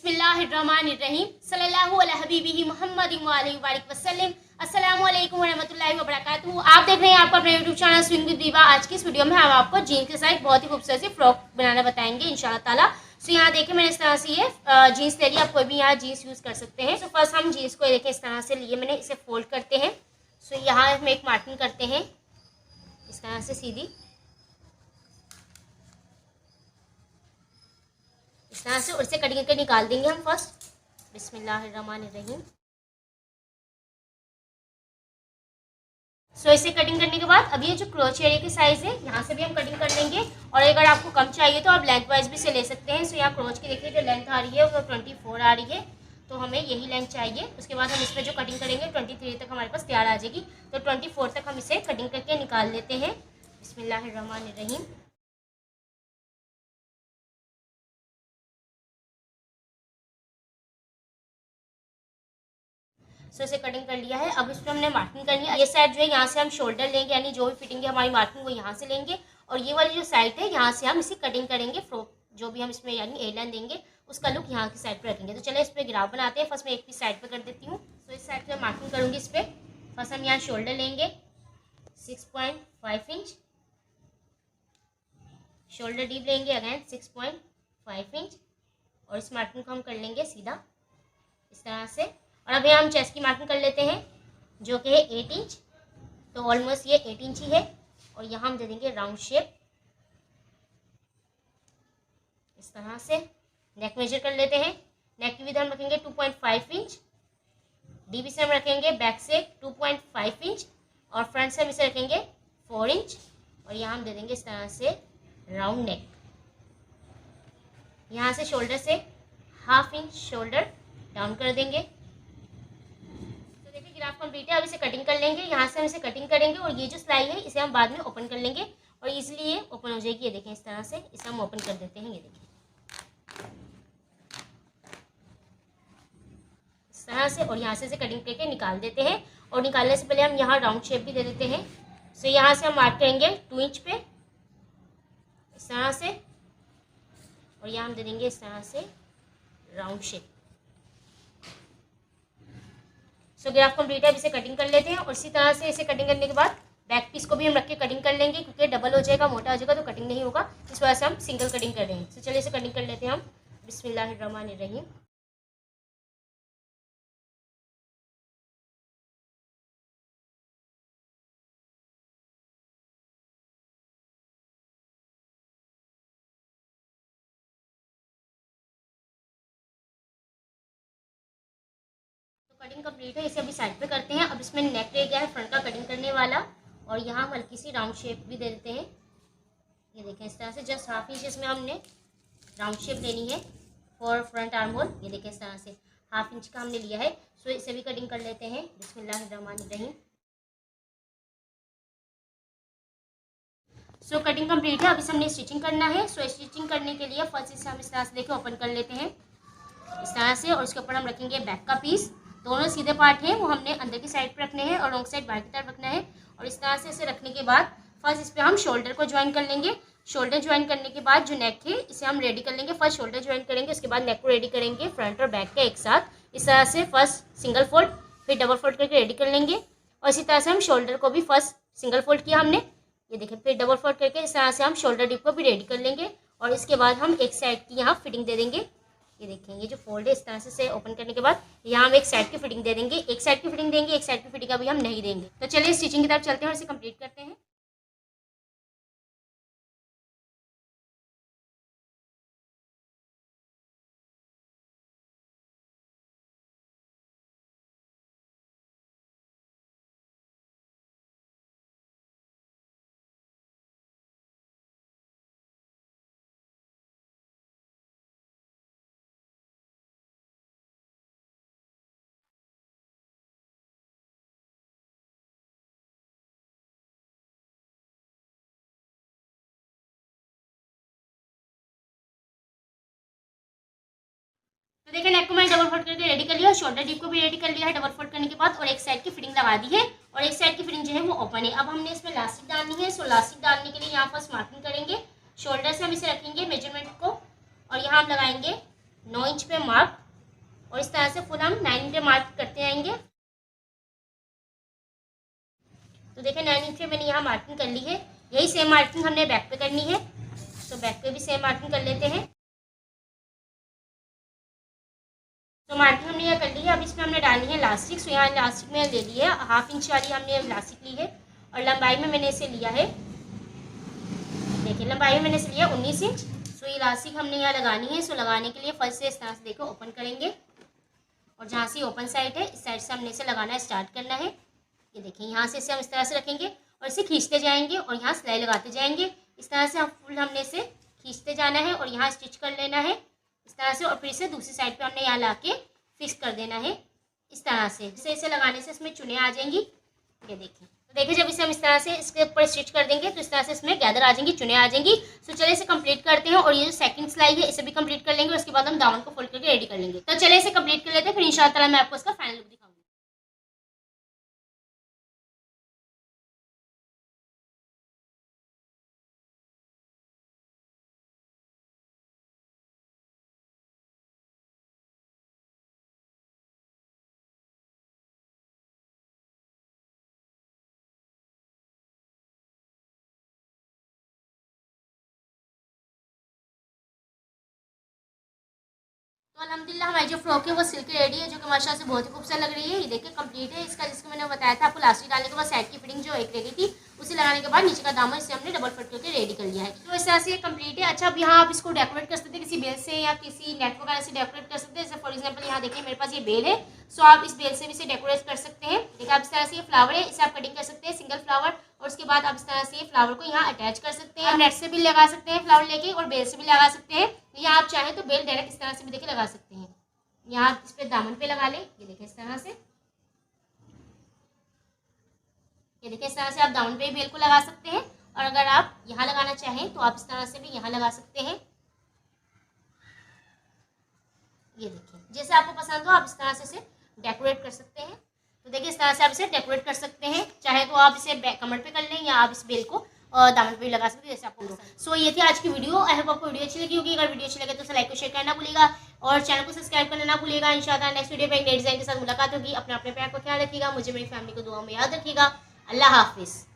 बिस्मिल्लाहिर्रहमानिर्रहीम सल्लल्लाहु अला हबीबिही मुहम्मद व आलिहि वसल्लम। अस्सलामु अलैकुम व रहमतुल्लाहि व बरकातुहू। आप देख रहे हैं आपका अपना यूट्यूब चैनल स्विंग विद दीवा। आज की इस वीडियो में हम आपको जीन्स के साथ बहुत ही खूबसूरत सी फ्रॉक बनाना बताएंगे इंशाल्लाह ताला। सो यहाँ देखिए मैंने इस तरह से ये जीन्स ले ली। आप कोई भी यहाँ जीन्स यूज़ कर सकते हैं। सो फर्स्ट हम जीन्स को देखें इस तरह से लिए मैंने, इसे फोल्ड करते हैं। सो यहाँ हम एक मार्किंग करते हैं इस तरह से सीधी, इस तरह से, और इसे कटिंग करके निकाल देंगे हम फर्स्ट। बिस्मिल्लाहिर्रहमानिर्रहीम। सो इसे कटिंग करने के बाद अब ये जो क्रोच एरिया की साइज़ है यहाँ से भी हम कटिंग कर लेंगे, और अगर आपको कम चाहिए तो आप लेंथ वाइज भी से ले सकते हैं। सो यहाँ क्रोच की देखिए जो लेंथ आ रही है वो 24 आ रही है, तो हमें यही लेंथ चाहिए। उसके बाद हम इसमें जो कटिंग करेंगे 23 तक हमारे पास तैयार आ जाएगी, तो 24 तक हम इसे कटिंग करके निकाल लेते हैं। बिस्मिल्लाहिर्रहमानिर्रहीम। सो इसे कटिंग कर लिया है। अब इस पर हमने मार्किंग करनी है। ये साइड जो है यहाँ से हम शोल्डर लेंगे, यानी जो भी फिटिंग है हमारी मार्किंग वो यहाँ से लेंगे, और ये वाली जो साइड है यहाँ से हम इसे कटिंग करेंगे। फ्रॉक जो भी हम इसमें यानी ए लाइन देंगे उसका लुक यहाँ की साइड पर रखेंगे। तो चलिए इस पर ग्राफ बनाते हैं। फर्स्ट मैं एक पीस साइड पर कर देती हूँ। तो इस साइड पर मार्किंग करूँगी। इस पर फर्स्ट हम यहाँ शोल्डर लेंगे 6.5 इंच, शोल्डर डीप लेंगे अगेन 6.5 इंच, और इस मार्किंग को हम कर लेंगे सीधा इस तरह से। और अभी हम चेस्ट की मार्किंग कर लेते हैं जो कि है 8 इंच, तो ऑलमोस्ट ये 8 इंच ही है। और यहाँ हम दे देंगे राउंड शेप इस तरह से। नेक मेजर कर लेते हैं। नेक की विड्थ हम रखेंगे 2.5 इंच, डीप से हम रखेंगे बैक से 2.5 इंच, और फ्रंट से हम इसे रखेंगे 4 इंच, और यहाँ हम दे देंगे इस तरह से राउंड नेक। यहाँ से शोल्डर से 1/2 इंच शोल्डर डाउन कर देंगे। ग्राफ कंप्लीट है। अब इसे कटिंग कर लेंगे। यहाँ से हम इसे कटिंग करेंगे, और ये जो सिलाई है इसे हम बाद में ओपन कर लेंगे, और इजीली ये ओपन हो जाएगी। ये देखें इस तरह से इसे हम ओपन कर देते हैं। ये देखिए इस तरह से, और यहाँ से इसे कटिंग करके निकाल देते हैं। और निकालने से पहले हम यहाँ राउंड शेप भी दे देते हैं। सो यहाँ से हम मार्क करेंगे 2 इंच पे इस तरह से, और यहाँ हम दे देंगे इस तरह से राउंड शेप। सो ग्राफ कंप्लीट है। अब इसे कटिंग कर लेते हैं, और इसी तरह से इसे कटिंग करने के बाद बैक पीस को भी हम रख के कटिंग कर लेंगे, क्योंकि डबल हो जाएगा, मोटा हो जाएगा तो कटिंग नहीं होगा। इस वजह से हम सिंगल कटिंग कर रहे हैं। तो चलिए इसे कटिंग कर लेते हैं हम। बिस्मिल्लाहिर्रहमानिर्रहीम। कटिंग कंप्लीट है। इसे अभी साइड पे करते हैं। अब इसमें नेक रह गया है फ्रंट का कटिंग करने वाला, और यहाँ हम हल्की सी राउंड शेप भी दे देते हैं। ये देखें इस तरह से जस्ट 1/2 इंच इसमें हमने राउंड शेप लेनी है फॉर फ्रंट आर्म होल। ये देखें इस तरह से 1/2 इंच का हमने लिया है। सो इसे भी कटिंग कर लेते हैं। बिस्मिल्लाहिर्रहमानिर्रहीम। सो कटिंग कंप्लीट है। अब इसे हमने स्टिचिंग करना है। सो स्टिचिंग करने के लिए फर्स्ट इसे हम इस तरह से देखें ओपन कर लेते हैं इस तरह से, और उसके ऊपर हम रखेंगे बैक का पीस। दोनों सीधे पार्ट हैं वो हमने अंदर की साइड पर रखने हैं, और रॉन्ग साइड बाहर की तरफ रखना है। और इस तरह से इसे रखने के बाद फर्स्ट इस पर हम शोल्डर को ज्वाइन कर लेंगे। शोल्डर ज्वाइन करने के बाद जो नेक है इसे हम रेडी कर लेंगे। फर्स्ट शोल्डर ज्वाइन करेंगे, उसके बाद नेक को रेडी करेंगे फ्रंट और बैक का एक साथ। इस तरह से फर्स्ट सिंगल फोल्ड फिर डबल फोल्ड करके रेडी कर लेंगे, और इसी तरह से हम शोल्डर को भी फर्स्ट सिंगल फोल्ड किया हमने, ये देखिए, फिर डबल फोल्ड करके इस तरह से हम शोल्डर डिप को भी रेडी कर लेंगे। और इसके बाद हम एक साइड की यहाँ फिटिंग दे देंगे। ये देखें ये जो फोल्ड है इस तरह से ओपन करने के बाद यहाँ हम एक साइड की फिटिंग दे देंगे। एक साइड की फिटिंग देंगे, एक साइड की फिटिंग अभी हम नहीं देंगे। तो चलिए स्टिचिंग की तरफ चलते हैं और इसे कंप्लीट करते हैं। तो देखिए नेक को मैंने डबल फोल्ड करके रेडी कर लिया, शोल्डर डीप को भी रेडी कर लिया है डबल फोल्ड करने के बाद, और एक साइड की फिटिंग लगा दी है, और एक साइड की फिटिंग जो है वो ओपन है। अब हमने इसमें लास्टिक डालनी है। सो लास्टिक डालने के लिए यहाँ फर्स्ट मार्किंग करेंगे। शोल्डर से हम इसे रखेंगे मेजरमेंट को, और यहाँ हम लगाएंगे 9 इंच पे मार्क, और इस तरह से फुल हम 9 इंच पे मार्क करते आएंगे। तो देखिए 9 इंच पे मैंने यहाँ मार्किंग कर ली है। यही सेम मार्किंग हमने बैक पे करनी है, तो बैक पे भी सेम मार्किंग कर लेते हैं। तो मार्किंग हमने यहाँ कर ली है। अब इसमें हमने डालनी है इलास्टिक। तो यहाँ इलास्टिक में ले ली है 1/2 इंच वाली हमने इलास्टिक ली है, और लंबाई में मैंने इसे लिया है, देखिए लंबाई में मैंने इसे लिया 19 इंच। सो इलास्टिक हमने यहाँ लगानी है। सो लगाने के लिए फर्स्ट से इस तरह से देखो ओपन करेंगे, और जहाँ से ओपन साइड है इस साइड से हमने इसे लगाना स्टार्ट करना है। ये देखिए यहाँ से इसे हम इस तरह से रखेंगे और इसे खींचते जाएंगे और यहाँ सिलाई लगाते जाएंगे। इस तरह से हम फुल हमने इसे खींचते जाना है और यहाँ स्टिच कर लेना है इस तरह से, और फिर इसे दूसरी साइड पे हमने यहाँ ला के फिक्स कर देना है इस तरह से। इसे लगाने से इसमें चुने आ जाएंगी। ये देखिए, तो देखिए जब इसे हम इस तरह से इसके ऊपर स्टिच कर देंगे तो इस तरह से इसमें गैदर आ जाएंगी, चुने आ जाएंगी। तो चलिए इसे कंप्लीट करते हैं, और ये जो सेकंड सिलाई है इसे भी कंप्लीट कर लेंगे, और उसके बाद हम दामन को फोल्ड करके रेडी कर लेंगे। तो चलिए इसे कंप्लीट कर लेते हैं, फिर इंशाल्लाह मैं आपको इसका फाइनल लुक दिखाऊंगी। तो अल्हम्दुलिल्लाह हमारी जो फ्रॉक है वो सिल्क रेडी है, जो कि माशाल्लाह से बहुत ही खूबसूरत लग रही है। ये देखिए कंप्लीट है इसका, जिसको मैंने बताया था आपको इलास्टिक डालने के बाद साइड की फिटिंग जो एक रह गई थी उसे लगाने के बाद नीचे का दामन इसे हमने डबल फोल्ड करके रेडी कर लिया है। तो इस तरह से ये कंप्लीट है। अच्छा, अब यहाँ आप इसको डेकोरेट कर सकते हैं किसी बेल से या किसी नेट वगैरह से डेकोरेट कर सकते हैं। जैसे फॉर एग्जाम्पल यहाँ देखिए मेरे पास ये बेल है, सो आप इस बेल से भी इसे डेकोरेट कर सकते हैं। देखिए आप इस तरह से ये फ्लावर है, इसे आप कटिंग कर सकते हैं सिंगल फ्लावर, और उसके बाद आप इस तरह से ये फ्लावर को यहाँ अटैच कर सकते हैं। नेट से भी लगा सकते हैं फ्लावर लेके, और बेल से भी लगा सकते हैं, या आप चाहें तो बेल डायरेक्ट इस तरह से भी देखिए लगा सकते हैं। यहाँ इस पे दामन पे लगा लें, ये देखिए इस तरह से, ये देखिए इस तरह से आप दामन पे बेल को लगा सकते हैं, और अगर आप यहाँ लगाना चाहें तो आप इस तरह से भी यहाँ लगा सकते हैं। ये देखिए जैसे आपको पसंद हो आप इस तरह से इसे डेकोरेट कर सकते हैं। तो देखिए इस तरह से आप इसे डेकोरेट कर सकते हैं, चाहे तो आप इसे कमर पे कर लें, या आप इस बेल को दामन पे भी लगा सकते हैं जैसे आपको। सो ये थी आज की वीडियो। आई होप आपको वीडियो अच्छी लगी होगी। अगर वीडियो अच्छी लगे तो लाइक को शेयर करना भूलिएगा, और चैनल को सब्सक्राइब करना ना भूलिएगा। इंशाल्लाह नेक्स्ट वीडियो में एक नए डिजाइन के साथ मुलाकात होगी। अपने प्यार को ख्याल रखिएगा, मुझे मेरी फैमिली को दुआ में याद रखिएगा। अल्लाह हाफिज़।